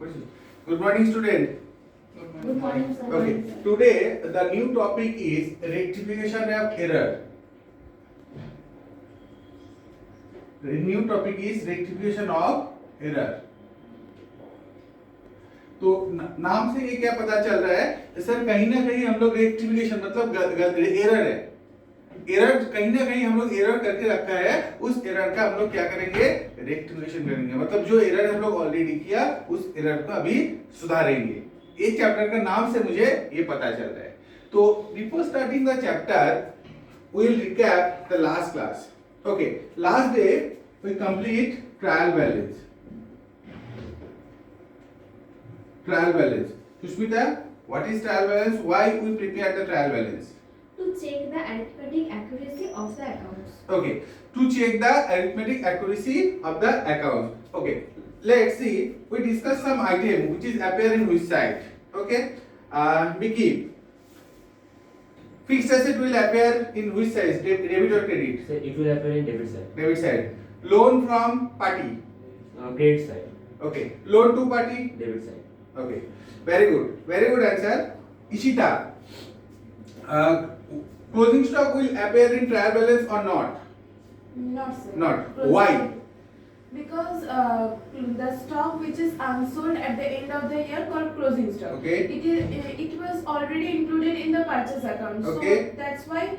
Good morning, student. Good morning, sir. Okay, today the new topic is rectification of error. The new topic is rectification of error. तो नाम से ये क्या पता चल रहा है सर, कहीं ना कहीं हम लोग रेक्टिफिकेशन मतलब एरर है, एरर कहीं ना कहीं हम लोग एरर करके रखा है, उस एरर का हम लोग क्या करेंगे, रेक्टिफिकेशन करेंगे। मतलब जो एरर हम लोग ऑलरेडी किया उस एरर को अभी सुधारेंगे। इस चैप्टर का नाम से मुझे ये पता चल रहा है। तो before starting the chapter we will recap the last class. Okay, last day we complete trial balance. Trial balance. Sushmita, what is trial balance? Why we prepare the trial balance? To check the arithmetic accuracy of the accounts. Okay, to check the arithmetic accuracy of the accounts. Okay, let's see. We discuss some item which is appear in which side. Okay, Vicky. Fixed asset will appear in which side? Debit or credit? So it will appear in debit side. Debit side. Loan from party. Credit side. Okay. Loan to party. Debit side. Okay, very good answer. Ishita, closing stock will appear in trial balance or not? Not, sir. Not. Closing Why? stock. Because the stock which is unsold at the end of the year called closing stock. Okay. It was already included in the purchase account. Okay. So that's why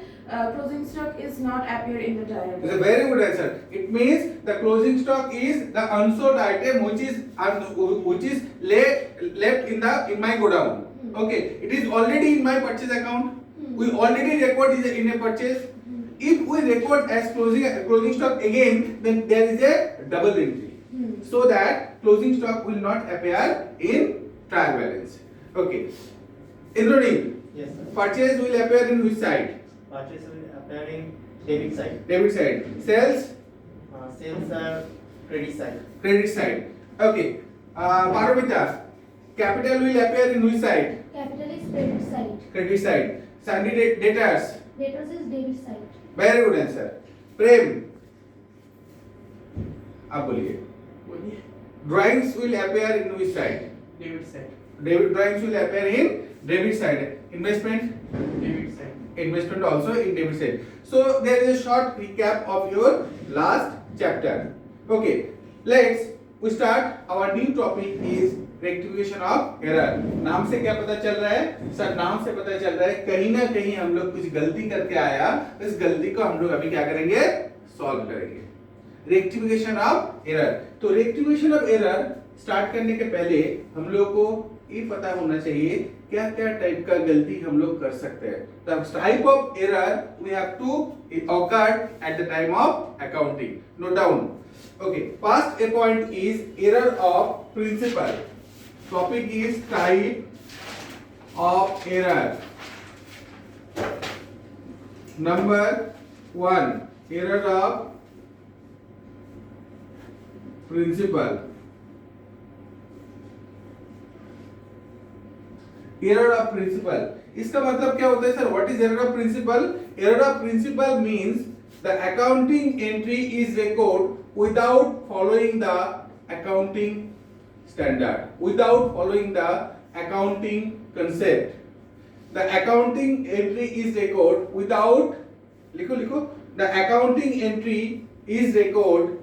closing stock is not appear in the trial. It's a very good answer. It means the closing stock is the unsold item which is left in my godown. Okay, it is already in my purchase account. We already record is in a purchase. If we record as closing stock again, then there is a double entry. So that closing stock will not appear in trial balance. Okay. Indranil, Yes, sir. purchase will appear in which side? Purchase will appear in debit side. Debit side. Sales, Sales are credit side. credit side. Okay. Paramita, capital will appear in which side? Capital is credit side. Credit side. Sandy debtors. Debtors is debit side. Very good answer. प्रेम, आप बोलिए। Drawings will appear in which side? Debit side. Debit drawings will appear in debit side. Investment, Debit side. investment also in debit side. So there is a short recap of your last chapter. Okay, we start. Our new topic is rectification of error. नाम से क्या पता चल रहा है sir? नाम से पता चल रहा है कहीं ना कहीं हम लोग कुछ गलती करके आया, इस गलती को हम लोग अभी क्या करेंगे, सॉल्व करेंगे। Rectification of error. तो रेक्टिफिकेशन ऑफ एरर स्टार्ट करने के पहले हम लोग को ये पता होना चाहिए क्या क्या टाइप का गलती हम लोग कर सकते हैं। The type of error we have to occurred at the time of accounting. Note down. Okay, first a point is error of principal. Topic is type of error. Number 1, error of principal. Error of principal. इसका मतलब क्या होता है sir? What is error of principal? Error of principal means the accounting entry is recorded without following the accounting standard, without following the accounting concept. The accounting entry is recorded without, लिखो, the accounting entry is recorded,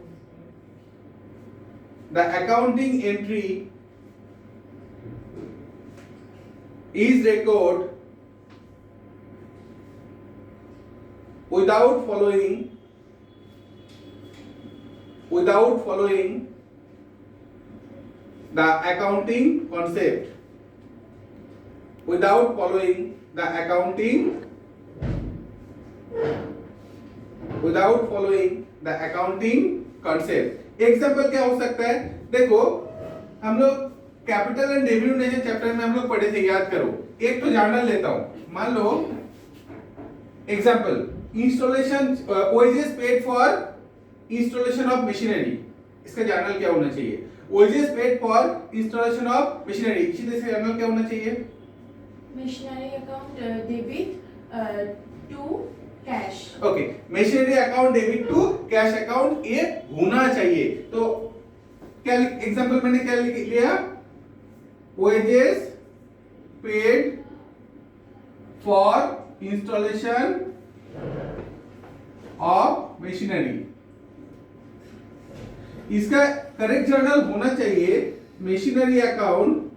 the accounting entry is recorded without following the accounting concept, without following the accounting concept. Example क्या हो सकता है? देखो, हम लोग capital and dividend chapter में हम लोग पढ़े थे, याद करो। एक तो जर्नल लेता हूं, मान लो example, installation wages paid for installation of machinery. इसका जर्नल क्या होना चाहिए? Wages paid for installation of machinery. इसी तरह से जर्नल क्या होना चाहिए? Machinery account debit to cash. Okay, machinery account debit to cash account, ये होना चाहिए। तो क्या एग्जांपल मैंने क्या लिख लिया? wages paid for installation of machinery. इसका करेक्ट जर्नल होना चाहिए machinery account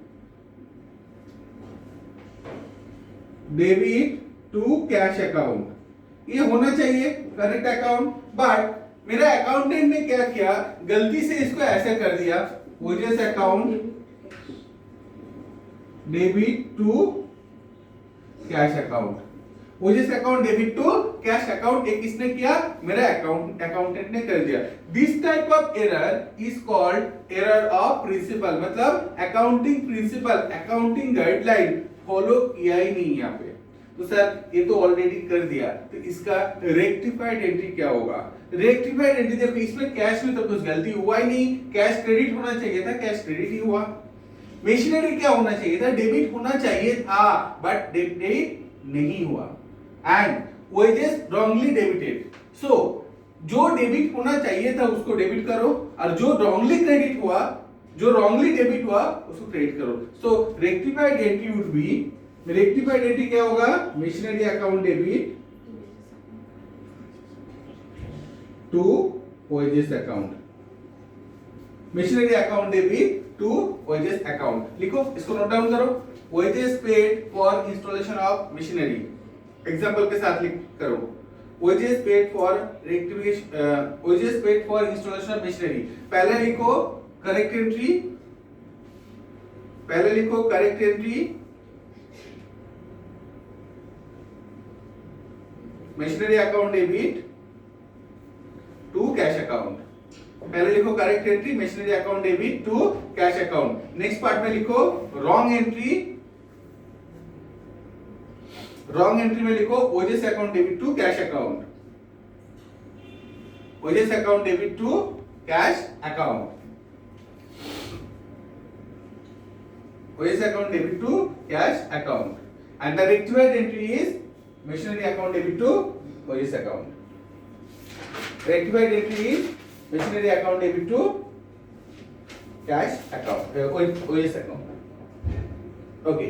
debit to cash account, ये होना चाहिए करेक्ट अकाउंट। बट मेरा अकाउंटेंट ने क्या किया, गलती से इसको ऐसे कर दिया, wages account debit to cash account, wages account debit to cash account, एक किसने किया, मेरा अकाउंटेंट ने कर दिया। This type of error is called error of principle, मतलब accounting principle, accounting guideline follow किया ही नहीं यहाँ पे। तो सर ये तो ऑलरेडी कर दिया, तो इसका रेक्टिफाइड एंट्री क्या होगा? रेक्टिफाइड एंट्री देखो, इसमें कैश में तो कुछ गलती हुआ ही नहीं, कैश क्रेडिट होना चाहिए था, कैश क्रेडिट ही हुआ। मेशिनरी क्या होना चाहिए था, डेबिट होना चाहिए था, बट डेबिट नहीं हुआ। एंड वेजेस रॉन्गली डेबिटेड, सो जो डेबिट होना चाहिए था उसको डेबिट करो, और जो रॉन्गली क्रेडिट हुआ, जो रॉन्गली डेबिट हुआ उसको क्रेडिट करो। So rectified entry would be, rectified entry क्या होगा, machinery account debit to wages account, machinery account debit to wages account. लिखो, इसको नोट डाउन करो, wages paid for installation of machinery, example के साथ लिख करो, wages paid for rectification, wages paid for installation of machinery। पहले लिखो correct entry, पहले लिखो correct entry machinery account debit to cash account, पहले लिखो correct entry machinery account debit to cash account. Next part में लिखो रॉन्ग एंट्री, रॉन्ग एंट्री में लिखो wages account debit to cash account, wages account debit to cash account, wages account debit to cash account, and the rectified entry is machinery account debit to OS account, rectified entry is machinery account debit to cash account, OS account। okay,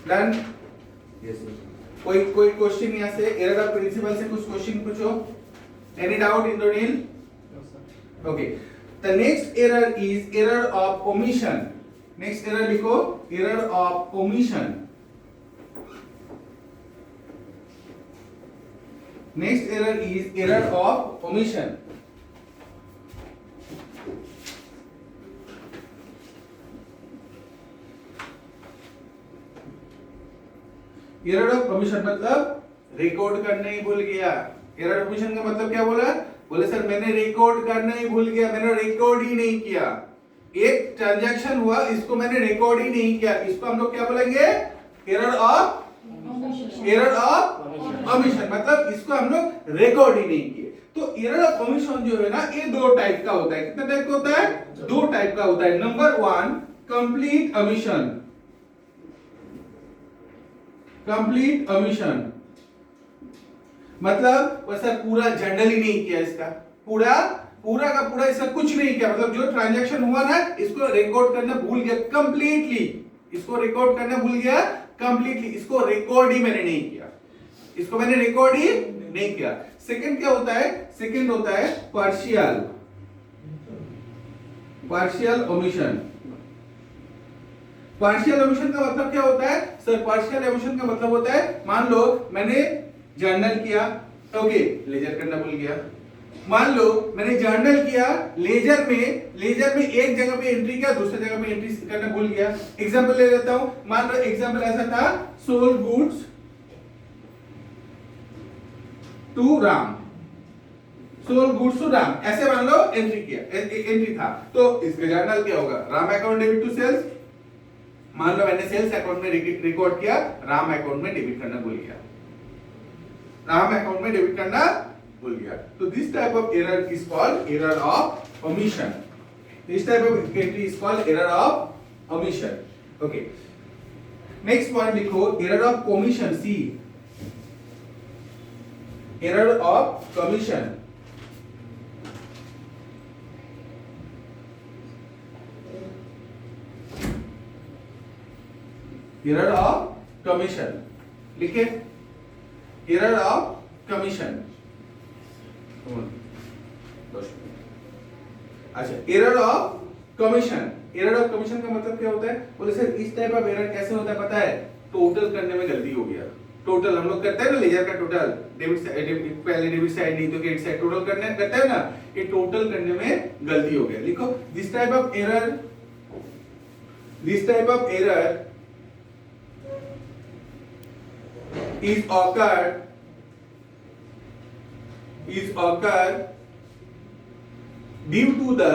done। Yes sir। कोई question यहाँ से error of principle से कुछ question पूछो, any doubt Indranil? Okay, the next error is error of omission. Next error लिखो, error of omission. Next error is error of omission. Error of omission मतलब record करना ही भूल गया। एरर ऑफ ओमिशन का मतलब क्या बोला? बोले सर मैंने रिकॉर्ड करना ही भूल गया, मैंने रिकॉर्ड ही नहीं किया। एक ट्रांजैक्शन हुआ, इसको मैंने रिकॉर्ड ही नहीं किया, इसको हम लोग क्या बोलेंगे? एरर ऑफ ओमिशन, मतलब इसको हम लोग रिकॉर्ड ही नहीं किए। तो एरर ऑफ ओमिशन जो है ना, ये दो टाइप का होता है। कितने टाइप का होता है? दो टाइप का होता है। Number 1 complete omission, complete omission मतलब वैसा पूरा जर्नल ही नहीं किया, इसका पूरा का पूरा इसका कुछ नहीं किया, मतलब जो ट्रांजैक्शन हुआ ना इसको रिकॉर्ड करना भूल गया कंप्लीटली, इसको रिकॉर्ड करना भूल गया कंप्लीटली, इसको रिकॉर्ड ही मैंने नहीं किया, इसको मैंने रिकॉर्ड ही नहीं किया। सेकंड क्या होता है? सेकंड होता है पार्शियल ओमिशन। पार्शियल ओमिशन का मतलब क्या होता है? सर पार्शियल ओमिशन का मतलब होता है, मान लो मैंने जर्नल किया, ओके लेजर करना भूल गया। मान लो मैंने जर्नल किया, लेजर में एक जगह पे एंट्री किया, दूसरी जगह पे एंट्री करना भूल गया। एग्जांपल ले लेता हूं, मान लो एग्जांपल ऐसा था, sold goods to Ram, sold goods to Ram, ऐसे मान लो एंट्री किया, एंट्री था, तो इसका जर्नल क्या होगा? Ram account debit to sales. मान लो मैंने सेल्स अकाउंट में रिकॉर्ड किया, राम अकाउंट में डेबिट करना भूल गया, राम अकाउंट में डेबिट करना भूल गया। तो this type of error is called error of omission. This type of entry is called error of omission. Okay, next point लिखो, error of commission. See error of commission. Error of commission, लिखे error of commission. अच्छा, error of commission, error of commission का मतलब क्या होता है? बोले sir इस टाइप ऑफ एरर कैसे होता है पता है? टोटल करने में गलती हो गया। टोटल हम लोग करते हैं ना लेजर का टोटल, डेबिट साइड पहले डेबिट साइड नहीं तो क्रेडिट साइड टोटल करने करते हैं ना, ये टोटल करने में गलती हो गया। लिखो this type of error, this type of error is occurred due to the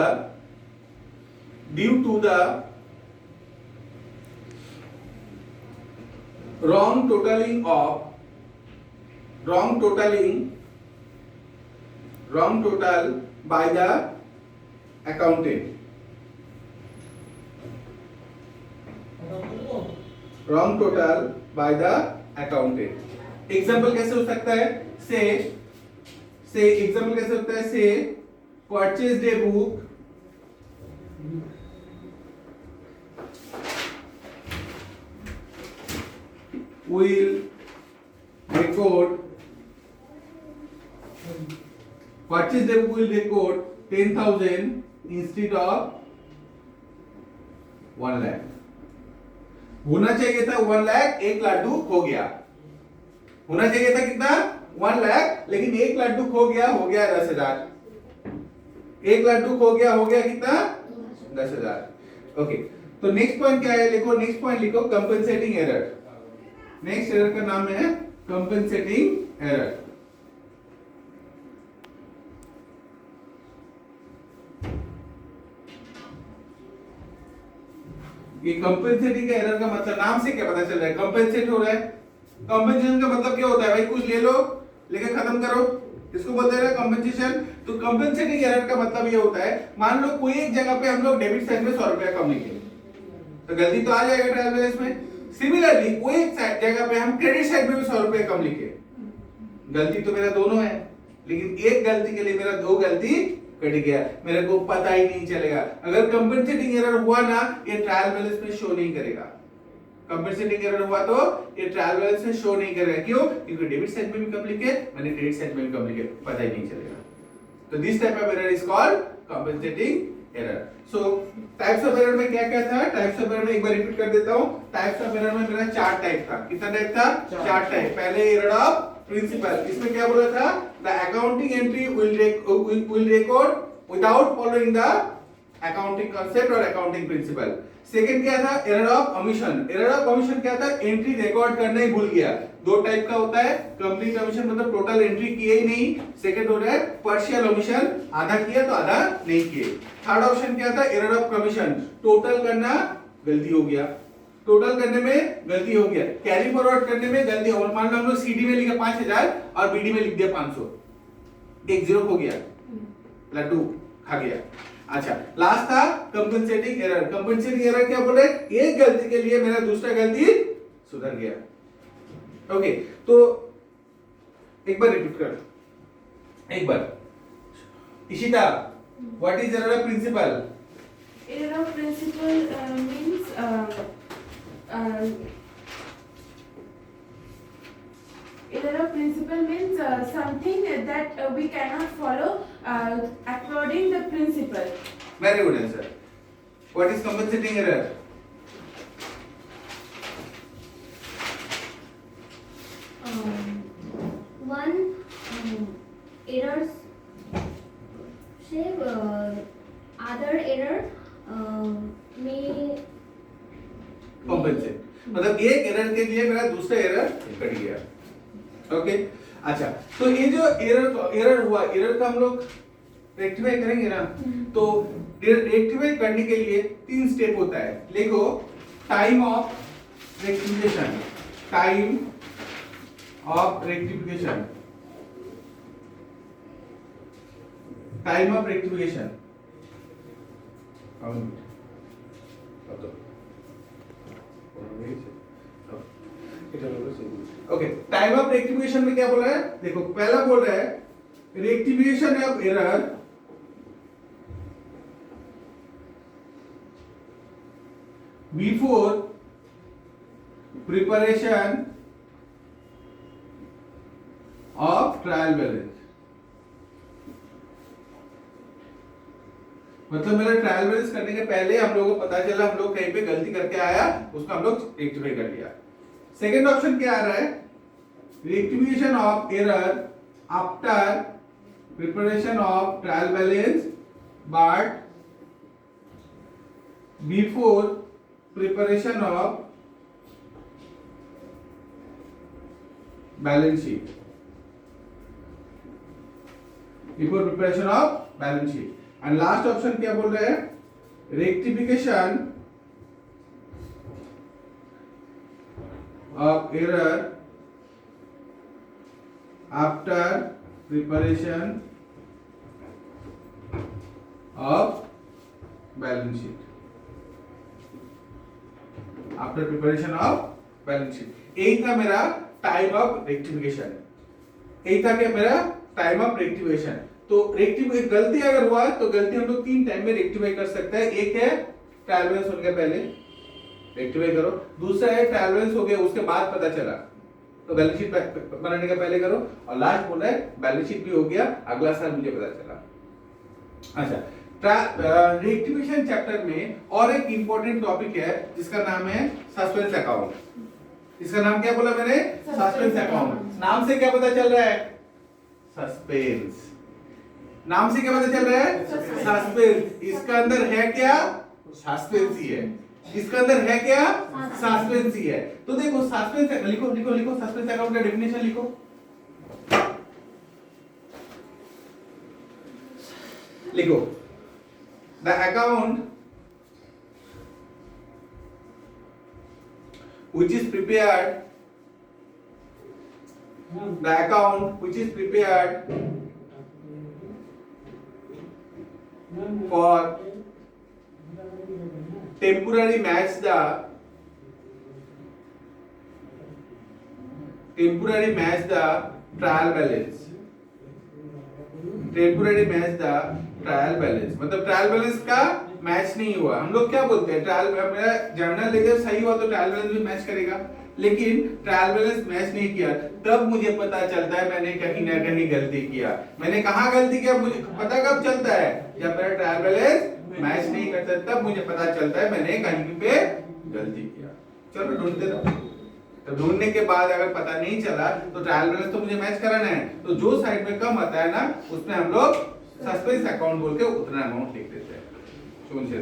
wrong totaling by the accountant, wrong total by the accountant। Example कैसे हो सकता है? से एग्जाम्पल कैसे होता है? से purchase day book will record, purchase day book will record 10,000 instead of 1 lakh। होना चाहिए था 1 लाख, 1 लाडू खो गया। होना चाहिए था कितना? 1 लाख, लेकिन 1 लाडू खो गया, हो गया 10,000। 1 लाडू खो गया, हो गया कितना? 10,000। ओके, तो नेक्स्ट पॉइंट क्या है? लिखो नेक्स्ट पॉइंट, लिखो कंपनसेटिंग एरर। नेक्स्ट एरर का नाम है कंपनसेटिंग एरर। ये कंपनसेटिंग एरर का मतलब नाम से क्या पता चल रहा है? कंपनसेट हो रहा है। कंपनसेशन का मतलब क्या होता है भाई? कुछ ले लो, लेके खत्म करो, इसको बोलते हैं कंपनसेशन। तो कंपनसेटिंग एरर का मतलब ये होता है, मान लो कोई एक जगह पे हम लोग डेबिट साइड में 100 रुपया कम लिखे, तो गलती तो आ जाएगा ट्रायल बैलेंस में। सिमिलरली कोई एक जगह पे हम क्रेडिट साइड में भी 100 रुपया कम लिखे, गलती तो मेरा दोनों है, लेकिन एक गलती के लिए मेरा 2 गलती कट गया, मेरे को पता ही नहीं चलेगा। अगर कंपनसेटिंग एरर हुआ ना, ये ट्रायल बैलेंस में शो नहीं करेगा। कंपनसेटिंग एरर हुआ तो ये ट्रायल बैलेंस में शो नहीं करेगा। क्यों? क्योंकि डेबिट साइड में भी कम लिखे, मैंने क्रेडिट साइड में भी कम लिखे, पता ही नहीं चलेगा। तो this type of error is called compensating error. So types of error में क्या क्या था? टाइप्स ऑफ एरर में एक बार रिपीट कर देता हूं। टाइप्स ऑफ एरर में मेरा 4 टाइप था। कितना टाइप था? 4 टाइप। पहले एरर ऑफ प्रिंसिपल, इसमें क्या बोला था? The accounting entry will record without following the accounting concept और अकाउंटिंग प्रिंसिपल। सेकंड क्या था? Error of omission. Error of omission क्या था? एंट्री रिकॉर्ड करना ही भूल गया। 2 टाइप का होता है, कंप्लीट ओमिशन मतलब टोटल एंट्री किए ही नहीं। सेकंड हो रहा है पार्शियल ओमिशन, आधा किया तो आधा नहीं किए। थर्ड ऑप्शन क्या था? एरर ऑफ कमीशन, टोटल करना गलती हो गया, टोटल करने में गलती हो गया, कैरी फॉरवर्ड करने में गलती हो। मान लो हम लोग सीडी में लिखा 5000 और बीडी में लिख दिया 500, एक जीरो हो गया, लड्डू खा गया। अच्छा, लास्ट था कंपनसेटिंग एरर। कंपनसेटिंग एरर क्या बोल रहे हैं? एक गलती के लिए मेरा दूसरा गलती सुधर गया। ओके, तो एक बार रिपीट कर, एक बार। Ishita, what is error of principle? Error of principle means error of principle means something that we cannot follow according the principle. Very good answer. What is compensating error? One errors say other error may Compensate, मतलब एक error के लिए मेरा दूसरा error cut गया। Okay, अच्छा, तो ये जो एरर हुआ, एरर का हम लोग रेक्टिफाई करेंगे ना, तो रेक्टिफाई करने के लिए 3 स्टेप होता है। लिखो time of rectification, time of rectification, time of rectification. Okay, time of rectification में क्या बोल रहा है? देखो, पहला बोल रहा है rectification of error before preparation of trial balance. मतलब मेरा ट्रायल बैलेंस करने के पहले हम लोगों को पता चला हम लोग कहीं पे गलती करके आया, उसको हम लोग रेक्टिफाई कर लिया। सेकेंड ऑप्शन क्या आ रहा है? Rectification of error after preparation of trial balance but before preparation of balance sheet. Before preparation of balance sheet. And last option क्या बोल रहे हैं? Rectification of error after preparation of balance sheet. After preparation of balance sheet. यही था मेरा time of rectification. यही था क्या मेरा टाइम ऑफ रेक्टिफिकेशन। तो रेक्टिफाई गलती अगर हुआ तो गलती हम लोग 3 टाइम में रेक्टिफाई कर सकते हैं। एक है ट्रायल बैलेंस होने के पहले रेक्टिफाई करो, दूसरा है ट्रायल बैलेंस हो गया उसके बाद पता चला तो बैलेंस शीट बनाने के पहले करो, और लास्ट बोला है बैलेंस शीट भी हो गया अगला साल मुझे पता चला। अच्छा, रेक्टिफिकेशन चैप्टर में और एक इंपॉर्टेंट टॉपिक है जिसका नाम है सस्पेंस अकाउंट। इसका नाम क्या बोला मैंने? Suspense account. नाम से क्या पता चल रहा है? सस्पेंस। नाम से क्या पता चल रहा है? सस्पेंस। इसका अंदर है क्या? सस्पेंस ही है। इसका अंदर है क्या? सस्पेंस ही है। तो देखो सस्पेंस, लिखो लिखो लिखो सस्पेंस अकाउंट का डेफिनेशन लिखो। लिखो the account which is prepared, the account which is prepared for temporary match the trial balance। Temporary match the trial balance मतलब ट्रायल बैलेंस का मैच नहीं हुआ। हम लोग क्या बोलते हैं? ट्रायल मेरा जर्नल लेकर सही हुआ तो ट्रायल बैलेंस भी मैच करेगा, लेकिन ट्रायल बैलेंस मैच नहीं किया तब मुझे पता चलता है मैंने कहीं ना कहीं गलती किया। मैंने कहाँ गलती किया मुझे पता कब चलता है? जब मेरा ट्रायल बैलेंस मैच नहीं करता तब मुझे पता चलता है मैंने कहीं पे गलती किया। चलो ढूंढते रहो। तो ढूंढने के बाद अगर पता नहीं चला तो ट्रायल बैलेंस तो मुझे मैच कराना है, तो जो साइड में कम आता है ना उसमें हम लोग सस्पेंस अकाउंट बोल के उतना अमाउंट लिख देते हैं। सुन से